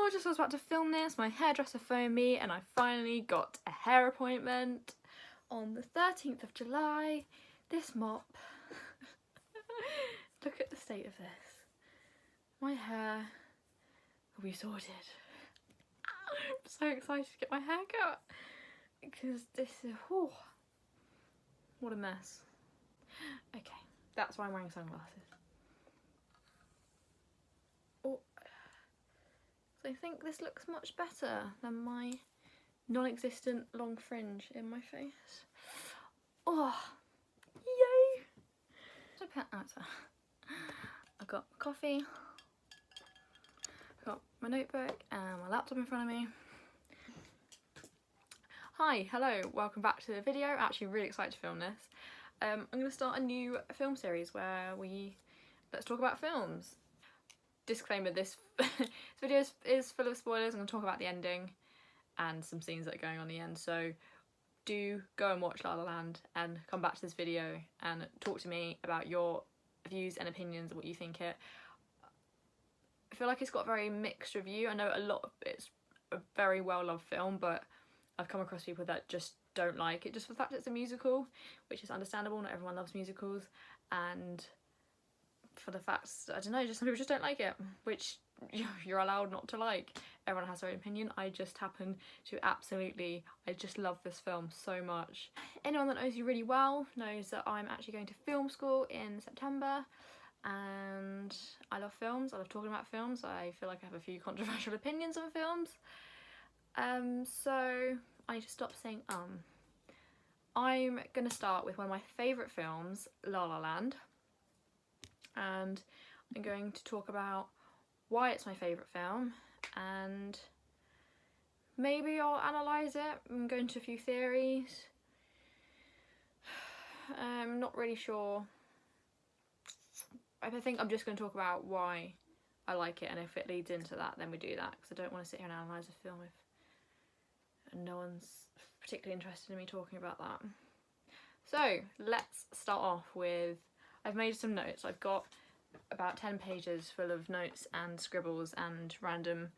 Oh, just was about to film this. My hairdresser phoned me and I finally got a hair appointment on the 13th of July. This mop. Look at the state of this. My hair will be sorted. I'm so excited to get my hair cut because this is, oh, what a mess. Okay, that's why I'm wearing sunglasses. Oh, so I think this looks much better than my non-existent long fringe in my face. Oh, yay! So I've got coffee, I've got my notebook and my laptop in front of me. Hi, hello, welcome back to the video. I'm actually really excited to film this. I'm going to start a new film series where let's talk about films. Disclaimer, this video is full of spoilers. I'm going to talk about the ending and some scenes that are going on at the end, so do go and watch La La Land and come back to this video and talk to me about your views and opinions and what you think it. I feel like it's got a very mixed review. I know it's a very well loved film, but I've come across people that just don't like it just for the fact it's a musical, which is understandable. Not everyone loves musicals, and for the fact, I don't know, just some people just don't like it, which you're allowed not to like. Everyone has their own opinion. I just happen to I just love this film so much. Anyone that knows you really well knows that I'm actually going to film school in September, and I love films. I love talking about films. I feel like I have a few controversial opinions on films. So I need to stop saying I'm gonna start with one of my favourite films, La La Land, and I'm going to talk about why it's my favourite film, and maybe I'll analyse it and go into a few theories. I'm not really sure. I think I'm just going to talk about why I like it, and if it leads into that then we do that, because I don't want to sit here and analyse a film if no one's particularly interested in me talking about that. So let's start off with, I've made some notes. I've got about 10 pages full of notes and scribbles and random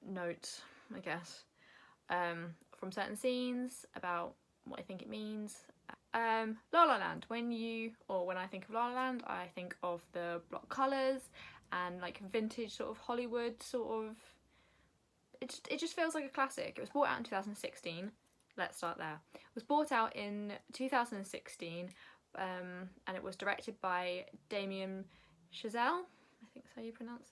notes, I guess, from certain scenes about what I think it means. La La Land, when I think of La La Land, I think of the block colours and like vintage sort of Hollywood sort of, it just feels like a classic. It was brought out in 2016. Let's start there. It was brought out in 2016, and it was directed by Damien Chazelle. I think that's how you pronounce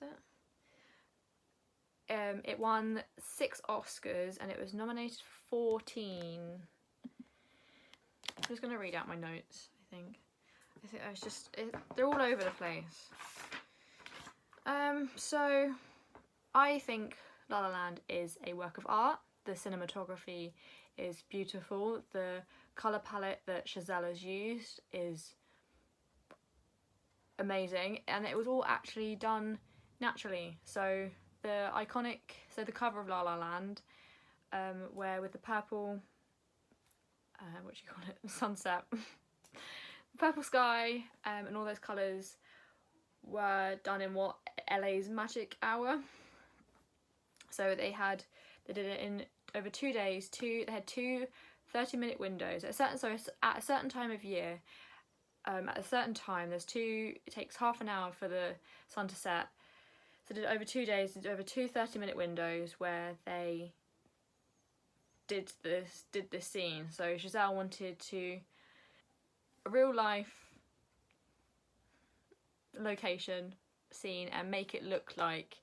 it. It won 6 Oscars and it was nominated for 14. I'm just going to read out my notes, I think I was just, they're all over the place. So I think La La Land is a work of art. The cinematography is beautiful. The colour palette that Chazelle has used is amazing, and it was all actually done naturally. So the cover of La La Land, where with the purple, what do you call it, sunset, purple sky, and all those colours were done in LA's magic hour. So they did it in over 2 days. They had 2 30-minute windows at a certain time of year. At a certain time, it takes half an hour for the sun to set. So they did over 2 days, over 2 30-minute windows where they did this scene. So Chazelle wanted a real life location scene and make it look like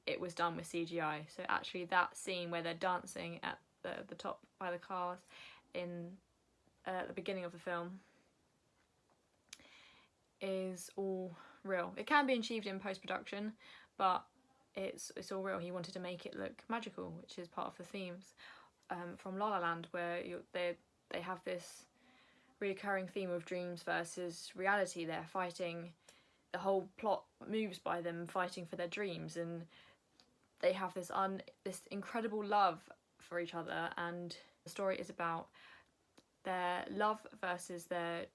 it was done with CGI. So actually that scene where they're dancing at the top by the cars at the beginning of the film is all real. It can be achieved in post-production, but it's all real. He wanted to make it look magical, which is part of the themes from La La Land, where they have this recurring theme of dreams versus reality. They're fighting, the whole plot moves by them fighting for their dreams, and they have this incredible love for each other, and the story is about their love versus their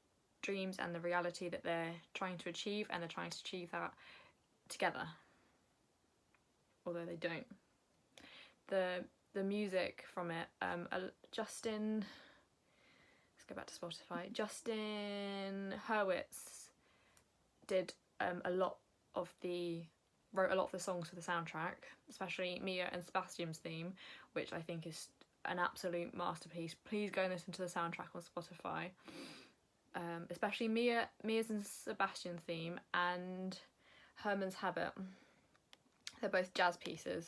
dreams and the reality that they're trying to achieve, and they're trying to achieve that together. although they don't. The music from it, Justin, let's go back to Spotify. Justin Hurwitz did wrote a lot of the songs for the soundtrack, especially Mia and Sebastian's theme, which I think is an absolute masterpiece. Please go and listen to the soundtrack on Spotify. Especially Mia's and Sebastian's theme and Herman's Habit. They're both jazz pieces.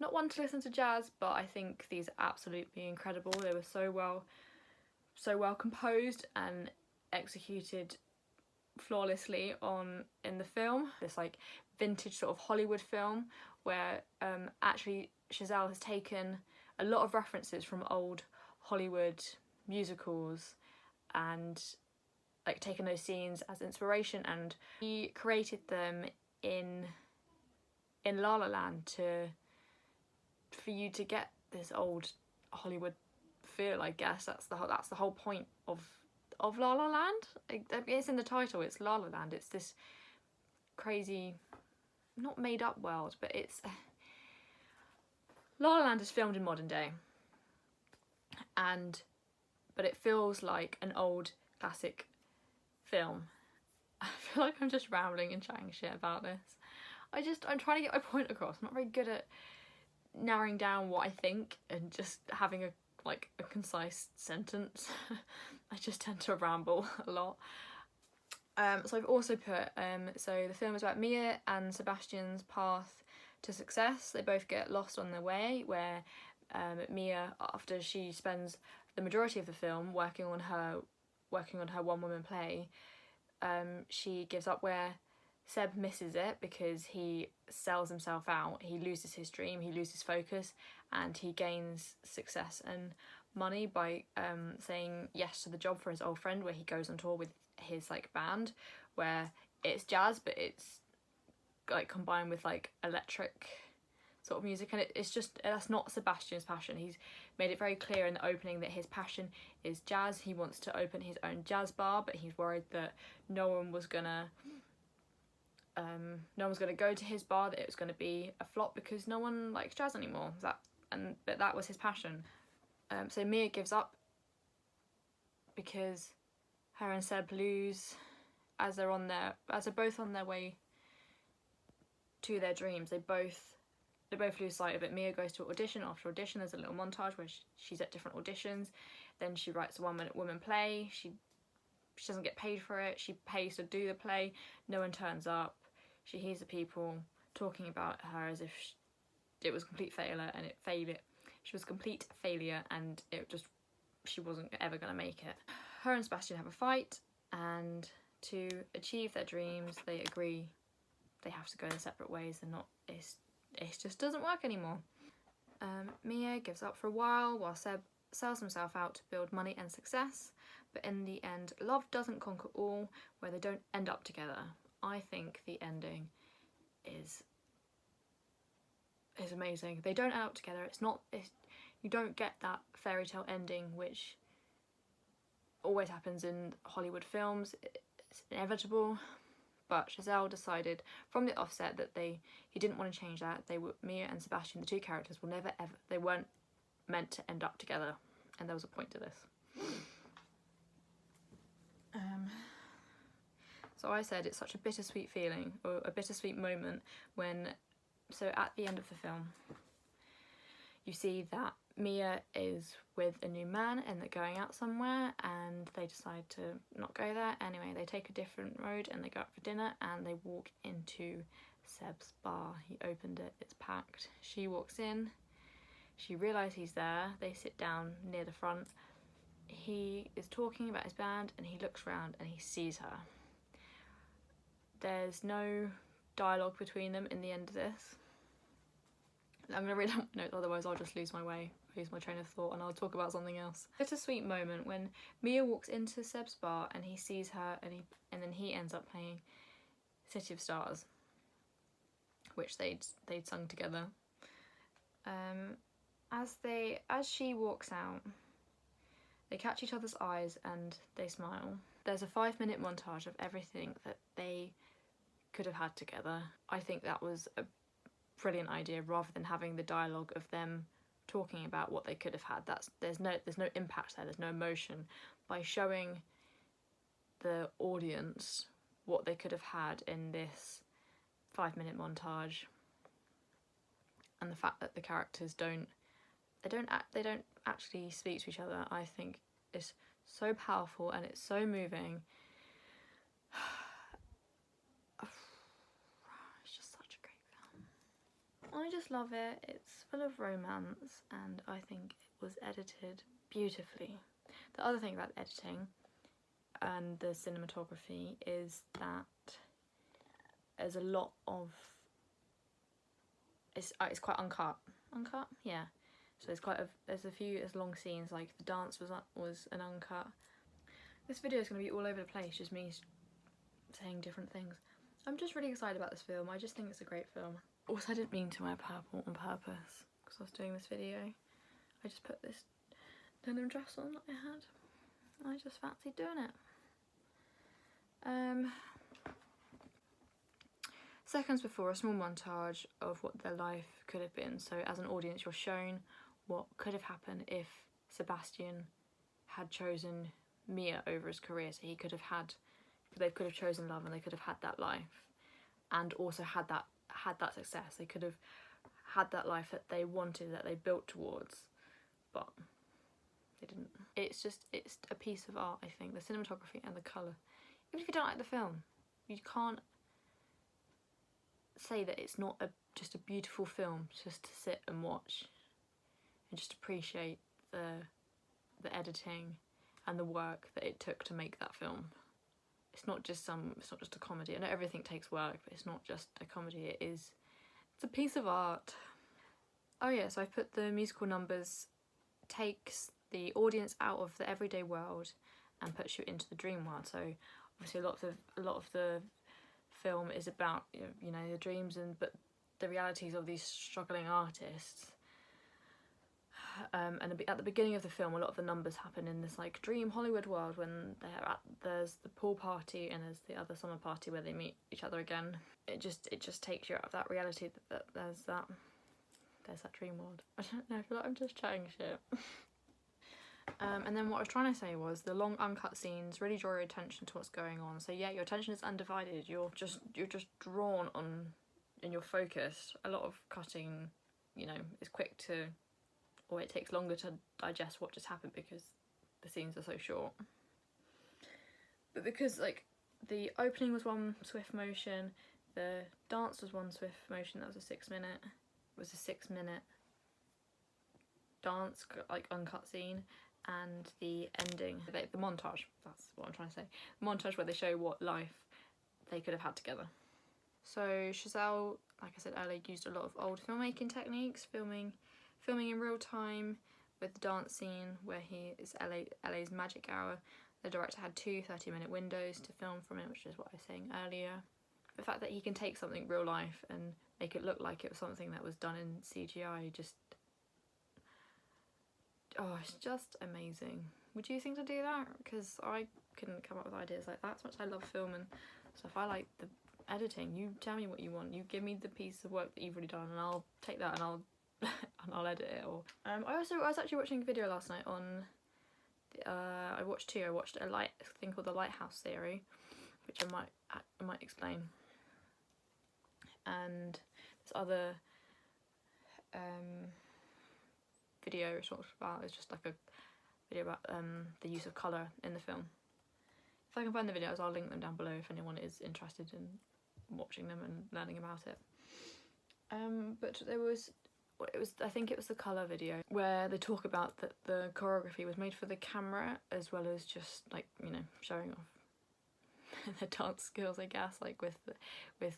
Not one to listen to jazz, but I think these are absolutely incredible. They were so well composed and executed flawlessly in the film. This like vintage sort of Hollywood film where actually Chazelle has taken a lot of references from old Hollywood musicals and like taken those scenes as inspiration, and he created them in La La Land for you to get this old Hollywood feel. I guess that's the whole point of La La Land. It's in the title, it's La La Land. It's this crazy, not made up world, but it's La La Land is filmed in modern day, but it feels like an old classic film. I feel like I'm just rambling and chatting shit about this. I'm trying to get my point across. I'm not very good at narrowing down what I think and just having a concise sentence. I just tend to ramble a lot. So I've also put, so the film is about Mia and Sebastian's path to success. They both get lost on their way, where Mia, after she spends the majority of the film working on her one-woman play, she gives up where Seb misses it because he sells himself out. He loses his dream, he loses focus, and he gains success and money by saying yes to the job for his old friend, where he goes on tour with his like band, where it's jazz but it's like combined with like electric sort of music, and it's just, that's not Sebastian's passion. He's made it very clear in the opening that his passion is jazz. He wants to open his own jazz bar, but he's worried that no one was gonna go to his bar, that it was gonna be a flop because no one likes jazz anymore. But that was his passion. So Mia gives up because her and Seb lose as they're both on their way to their dreams. They both lose sight of it. Mia goes to an audition. After audition, there's a little montage where she's at different auditions. Then she writes a one-woman play. She doesn't get paid for it. She pays to do the play. No one turns up. She hears the people talking about her as if it was a complete failure, and she was a complete failure, and she wasn't ever going to make it. Her and Sebastian have a fight, and to achieve their dreams, they agree they have to go their separate ways. It just doesn't work anymore. Mia gives up for a while Seb sells himself out to build money and success, but in the end, love doesn't conquer all, where they don't end up together. I think the ending is amazing. They don't end up together. You don't get that fairy tale ending which always happens in Hollywood films. It's inevitable. But Chazelle decided from the offset that he didn't want to change that. Mia and Sebastian, the two characters, they weren't meant to end up together, and there was a point to this. So I said it's such a bittersweet feeling, or a bittersweet moment, so at the end of the film, you see that Mia is with a new man and they're going out somewhere, and they decide to not go there. Anyway, they take a different road and they go out for dinner, and they walk into Seb's bar. He opened it, it's packed. She walks in, she realises he's there, they sit down near the front. He is talking about his band and he looks around and he sees her. There's no dialogue between them in the end of this. I'm going to read out my notes, otherwise I'll just lose my train of thought and I'll talk about something else. It's a sweet moment when Mia walks into Seb's bar and he sees her, and then he ends up playing City of Stars, which they'd sung together. As she walks out, they catch each other's eyes and they smile. There's a 5-minute montage of everything that they could have had together. I think that was brilliant idea, rather than having the dialogue of them talking about what they could have had. There's no impact there, there's no emotion. By showing the audience what they could have had in this 5-minute montage, and the fact that the characters don't actually speak to each other, I think is so powerful and it's so moving. It's just such a great film. I just love it. It's full of romance and I think it was edited beautifully. The other thing about the editing and the cinematography is that there's a lot of it's quite uncut, yeah. So there's long scenes, like the dance was an uncut. This video is going to be all over the place, just me saying different things. I'm just really excited about this film. I just think it's a great film. Also, I didn't mean to wear purple on purpose because I was doing this video. I just put this denim dress on that I had. I just fancied doing it. Seconds before, a small montage of what their life could have been. So as an audience, you're shown what could have happened if Sebastian had chosen Mia over his career. So they could have chosen love, and they could have had that life, and also had that success. They could have had that life that they wanted, that they built towards, but they didn't. It's a piece of art, I think. The cinematography and the colour. Even if you don't like the film, you can't say that it's not just a beautiful film just to sit and watch and just appreciate the editing and the work that it took to make that film. It's not just a comedy. I know everything takes work, but it's not just a comedy. It's a piece of art. Oh yeah, so I put the musical numbers takes the audience out of the everyday world and puts you into the dream world. So obviously a lot of the film is about you know the dreams but the realities of these struggling artists. And at the beginning of the film, a lot of the numbers happen in this like dream Hollywood world when there's the pool party and there's the other summer party where they meet each other again. It just takes you out of that reality that there's that dream world. I don't know, I feel like I'm just chatting shit. And then what I was trying to say was the long uncut scenes really draw your attention to what's going on. So yeah, your attention is undivided. You're just drawn on, and you're focused. A lot of cutting, you know, is quick to, or it takes longer to digest what just happened because the scenes are so short. But because like the opening was one swift motion, the dance was one swift motion. That was a 6-minute. It was a 6-minute dance, like uncut scene. And the ending, the montage, that's what I'm trying to say. The montage where they show what life they could have had together. So Chazelle, like I said earlier, used a lot of old filmmaking techniques, filming in real time with the dance scene where he is LA's magic hour. The director had 2 30-minute windows to film from it, which is what I was saying earlier. The fact that he can take something real life and make it look like it was something that was done in CGI oh, it's just amazing. Would you think to do that? Because I couldn't come up with ideas like that. As much as I love film and stuff, I like the editing. You tell me what you want. You give me the piece of work that you've already done, and I'll take that and I'll edit it. Or I was actually watching a video last night on. I watched 2. I watched a thing called the Lighthouse Theory, which I might explain. And this other video it's talks about is just like a video about the use of colour in the film. If I can find the videos, I'll link them down below if anyone is interested in watching them and learning about it. But I think it was the colour video where they talk about that the choreography was made for the camera as well as just like, you know, showing off their dance skills, I guess, like with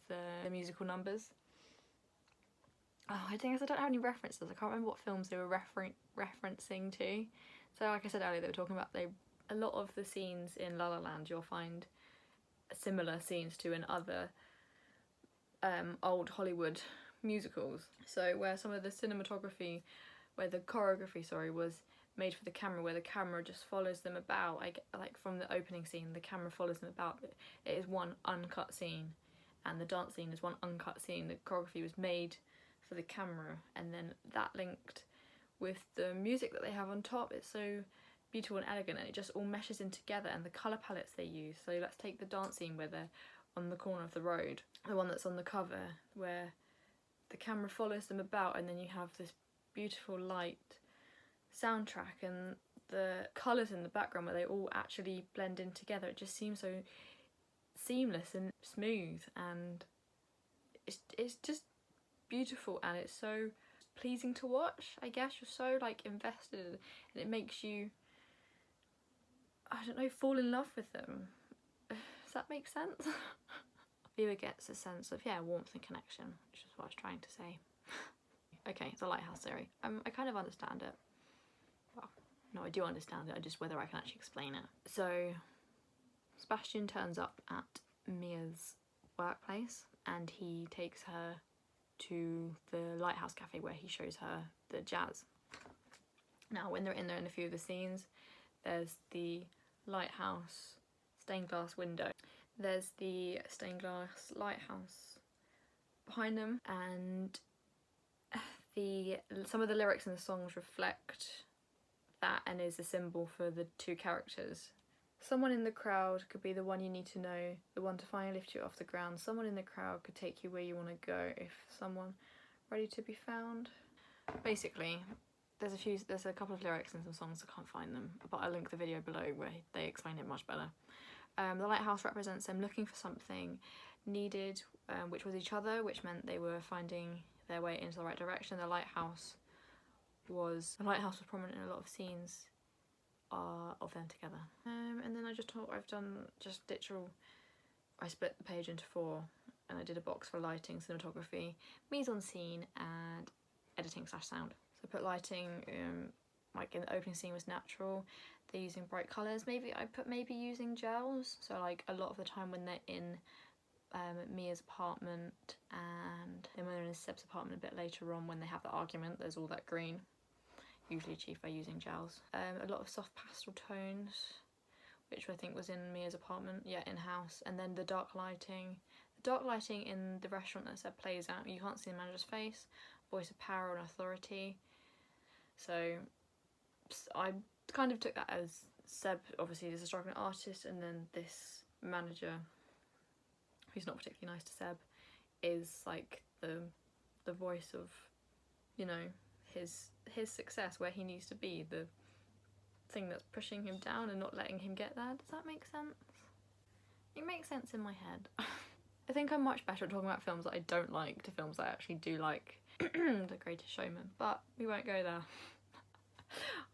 the musical numbers. Oh, I don't have any references. I can't remember what films they were referencing to. So like I said earlier, they were talking about a lot of the scenes in La La Land you'll find similar scenes to in other old Hollywood musicals. So where some of the cinematography, where the choreography, was made for the camera, where the camera just follows them about. Like from the opening scene, the camera follows them about. It is one uncut scene, and the dance scene is one uncut scene. The choreography was made for the camera, and then that linked with the music that they have on top. It's so beautiful and elegant, and it just all meshes in together, and the colour palettes they use. So let's take the dance scene where they're on the corner of the road, the one that's on the cover, where the camera follows them about, and then you have this beautiful light soundtrack and the colours in the background where they all actually blend in together. It just seems so seamless and smooth, and it's just beautiful, and it's so pleasing to watch. I guess you're so like invested, and it makes you, I don't know, fall in love with them. Does that make sense? Viewer gets a sense of, yeah, warmth and connection, which is what I was trying to say. Okay, the lighthouse theory. I kind of understand it. Well, no, I do understand it, I just whether I can actually explain it. So Sebastian turns up at Mia's workplace, and he takes her to the lighthouse cafe where he shows her the jazz. Now when they're in there in a few of the scenes, there's the lighthouse stained glass window. There's the stained glass lighthouse behind them, and some of the lyrics in the songs reflect that and is a symbol for the two characters. Someone in the crowd could be the one you need to know, the one to finally lift you off the ground. Someone in the crowd could take you where you want to go, if someone ready to be found. Basically, there's a couple of lyrics in some songs, I can't find them, but I'll link the video below where they explain it much better. The lighthouse represents them looking for something needed, which was each other, which meant they were finding their way into the right direction. The lighthouse was prominent in a lot of scenes of them together. And then I've done just literal, I split the page into 4, and I did a box for lighting, cinematography, mise-en-scene, and editing/sound. So I put lighting, like in the opening scene was natural. They're using bright colours. Maybe using gels. So like a lot of the time when they're in Mia's apartment, and then when they're in Seb's apartment a bit later on when they have the argument, there's all that green, usually achieved by using gels. A lot of soft pastel tones, which I think was in Mia's apartment, yeah, in-house. And then the dark lighting. The dark lighting in the restaurant that Seb plays at, you can't see the manager's face, voice of power and authority. So I kind of took that as Seb obviously is a struggling artist, and then this manager, who's not particularly nice to Seb, is like the voice of, you know, his success, where he needs to be, the thing that's pushing him down and not letting him get there. Does that make sense? It makes sense in my head. I think I'm much better at talking about films that I don't like to films that I actually do like. The Greatest Showman, but we won't go there.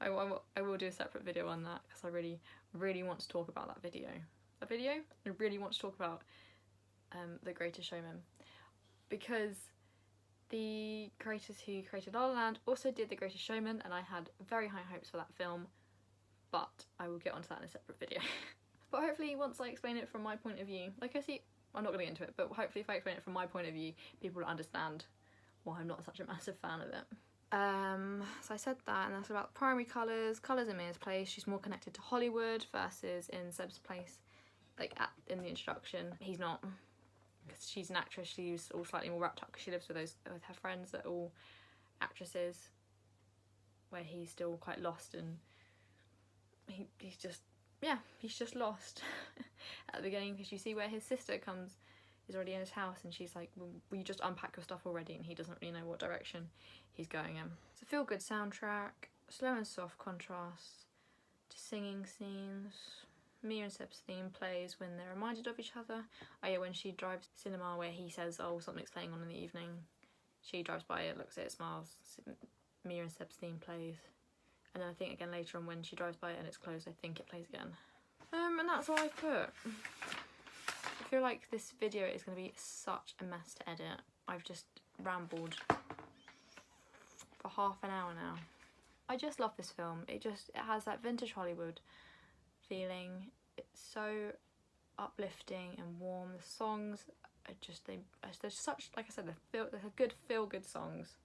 I will do a separate video on that, because I really want to talk about that video. I really want to talk about The Greatest Showman, because the creators who created La La Land also did The Greatest Showman, and I had very high hopes for that film, but I will get onto that in a separate video. But hopefully once I explain it from my point of view, I'm not going to get into it, but hopefully if I explain it from my point of view, people will understand why I'm not such a massive fan of it. So I said that, and that's about primary colours in Mia's place. She's more connected to Hollywood versus in Seb's place, like in the introduction. He's not, because she's an actress. She's all slightly more wrapped up because she lives with her friends that are all actresses, where he's still quite lost, and he's just lost at the beginning, because you see where his sister is already in his house, and she's like, well, will you just unpack your stuff already? And he doesn't really know what direction he's going in. It's a feel-good soundtrack, slow and soft contrasts to singing scenes. Mia and Seb's theme plays when they're reminded of each other. Oh yeah, when she drives cinema, where he says, oh, something's playing on in the evening. She drives by it, looks at it, smiles. Mia and Seb's theme plays. And then I think again later on when she drives by it and it's closed, I think it plays again. And that's all I've put. I feel like this video is going to be such a mess to edit. I've just rambled for half an hour now. I just love this film. It has that vintage Hollywood feeling. It's so uplifting and warm. The songs are just, there's such, like I said, they're good feel-good songs.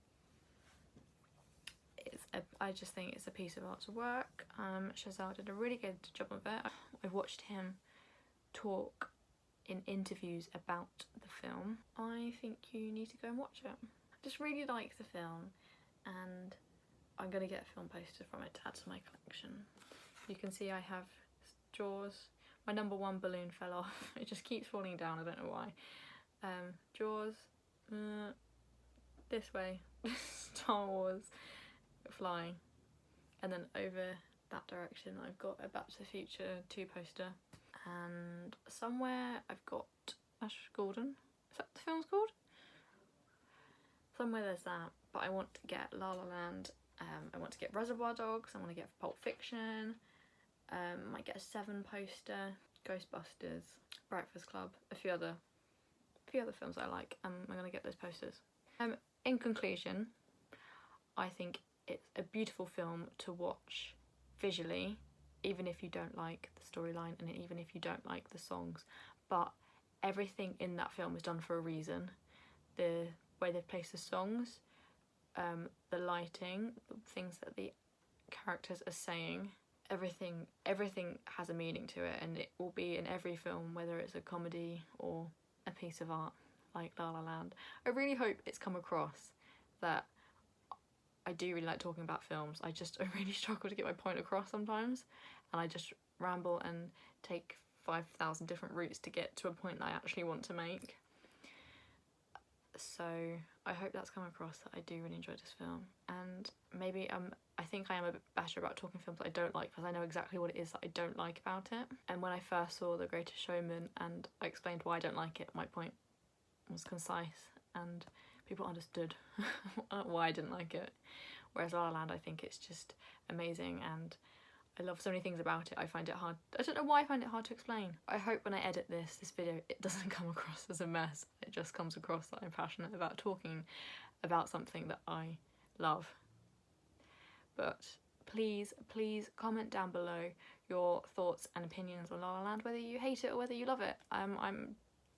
I just think it's a piece of art to work. Chazelle did a really good job of it. I watched him talk in interviews about the film. I think you need to go and watch it. I just really like the film, and I'm gonna get a film poster from it to add to my collection. You can see I have Jaws. My number one balloon fell off. It just keeps falling down, I don't know why. Jaws, this way, Star Wars, flying, and then over that direction I've got a Back to the Future 2 poster, and somewhere I've got Ash Gordon. Is that what the film's called? Somewhere there's that, but I want to get La La Land, I want to get Reservoir Dogs, I want to get Pulp Fiction, might get a Seven poster, Ghostbusters, Breakfast Club, a few other films I like, and I'm gonna get those posters. In conclusion, I think it's a beautiful film to watch visually, even if you don't like the storyline and even if you don't like the songs, but everything in that film is done for a reason. The way they've placed the songs, the lighting, the things that the characters are saying, everything has a meaning to it, and it will be in every film, whether it's a comedy or a piece of art like La La Land. I really hope it's come across that I do really like talking about films. I really struggle to get my point across sometimes, and I just ramble and take 5,000 different routes to get to a point that I actually want to make. So I hope that's come across, that I do really enjoy this film, and maybe I think I am a bit better about talking films that I don't like, because I know exactly what it is that I don't like about it. And when I first saw The Greatest Showman and I explained why I don't like it, my point was concise and people understood why I didn't like it. Whereas La La Land, I think it's just amazing, and I love so many things about it. I find it hard, I don't know why I find it hard to explain. I hope when I edit this video it doesn't come across as a mess. It just comes across that I'm passionate about talking about something that I love. But please comment down below your thoughts and opinions on La La Land, whether you hate it or whether you love it. I'm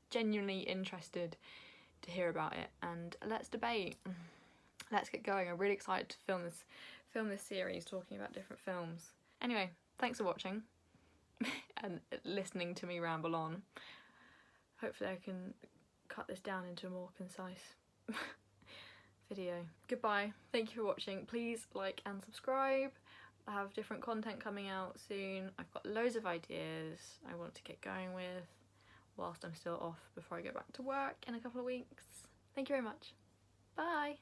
genuinely interested to hear about it, and let's debate. Let's get going. I'm really excited to film this series talking about different films. Anyway, thanks for watching and listening to me ramble on. Hopefully I can cut this down into a more concise video. Goodbye. Thank you for watching. Please like and subscribe. I have different content coming out soon. I've got loads of ideas I want to get going with whilst I'm still off before I go back to work in a couple of weeks. Thank you very much. Bye.